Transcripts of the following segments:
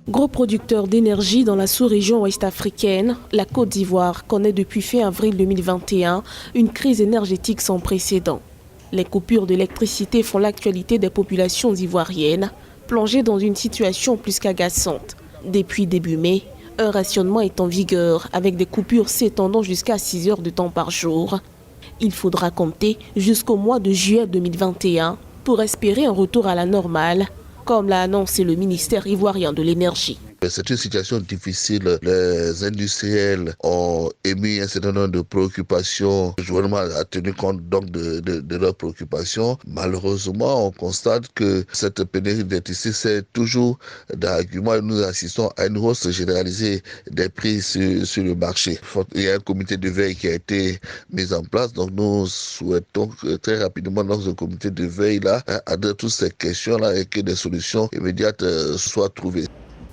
Gros producteur d'énergie dans la sous-région ouest-africaine, la Côte d'Ivoire connaît depuis fin avril 2021 une crise énergétique sans précédent. Les coupures d'électricité font l'actualité des populations ivoiriennes, plongées dans une situation plus qu'agaçante. Depuis début mai, un rationnement est en vigueur avec des coupures s'étendant jusqu'à 6 heures de temps par jour. Il faudra compter jusqu'au mois de juillet 2021 pour espérer un retour à la normale, comme l'a annoncé le ministère ivoirien de l'énergie. C'est une situation difficile. Les industriels ont émis un certain nombre de préoccupations. Le gouvernement a tenu compte donc de leurs préoccupations. Malheureusement, on constate que cette pénurie d'électricité, c'est toujours d'argument. Nous assistons à une hausse généralisée des prix sur le marché. Il y a un comité de veille qui a été mis en place. Donc nous souhaitons que très rapidement dans ce comité de veille-là adresse toutes ces questions-là et que des solutions immédiates soient trouvées.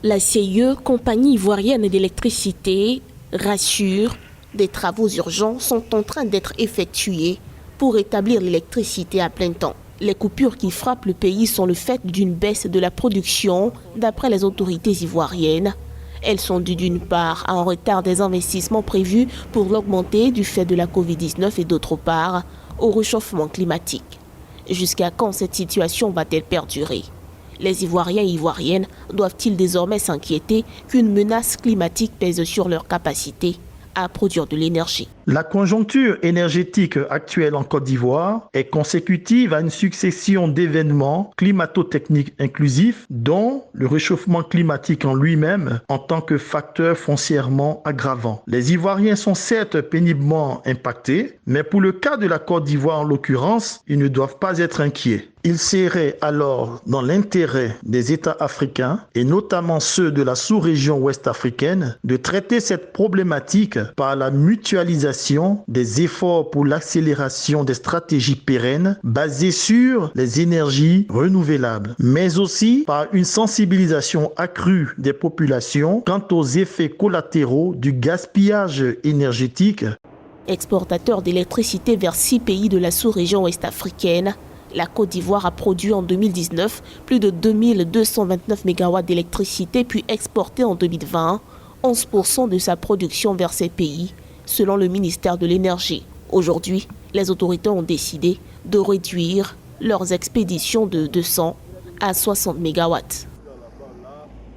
La CIE, compagnie ivoirienne d'électricité, rassure, des travaux urgents sont en train d'être effectués pour rétablir l'électricité à plein temps. Les coupures qui frappent le pays sont le fait d'une baisse de la production d'après les autorités ivoiriennes. Elles sont dues d'une part à un retard des investissements prévus pour l'augmenter du fait de la Covid-19 et d'autre part au réchauffement climatique. Jusqu'à quand cette situation va-t-elle perdurer ? Les Ivoiriens et Ivoiriennes doivent-ils désormais s'inquiéter qu'une menace climatique pèse sur leur capacité à produire de l'énergie? La conjoncture énergétique actuelle en Côte d'Ivoire est consécutive à une succession d'événements climato-techniques inclusifs, dont le réchauffement climatique en lui-même en tant que facteur foncièrement aggravant. Les Ivoiriens sont certes péniblement impactés, mais pour le cas de la Côte d'Ivoire en l'occurrence, ils ne doivent pas être inquiets. Il serait alors dans l'intérêt des États africains, et notamment ceux de la sous-région ouest-africaine, de traiter cette problématique par la mutualisation des efforts pour l'accélération des stratégies pérennes basées sur les énergies renouvelables, mais aussi par une sensibilisation accrue des populations quant aux effets collatéraux du gaspillage énergétique. Exportateur d'électricité vers 6 pays de la sous-région ouest-africaine, la Côte d'Ivoire a produit en 2019 plus de 2229 MW d'électricité, puis exporté en 2020 11% de sa production vers ces pays, selon le ministère de l'Énergie. Aujourd'hui, les autorités ont décidé de réduire leurs expéditions de 200 à 60 MW.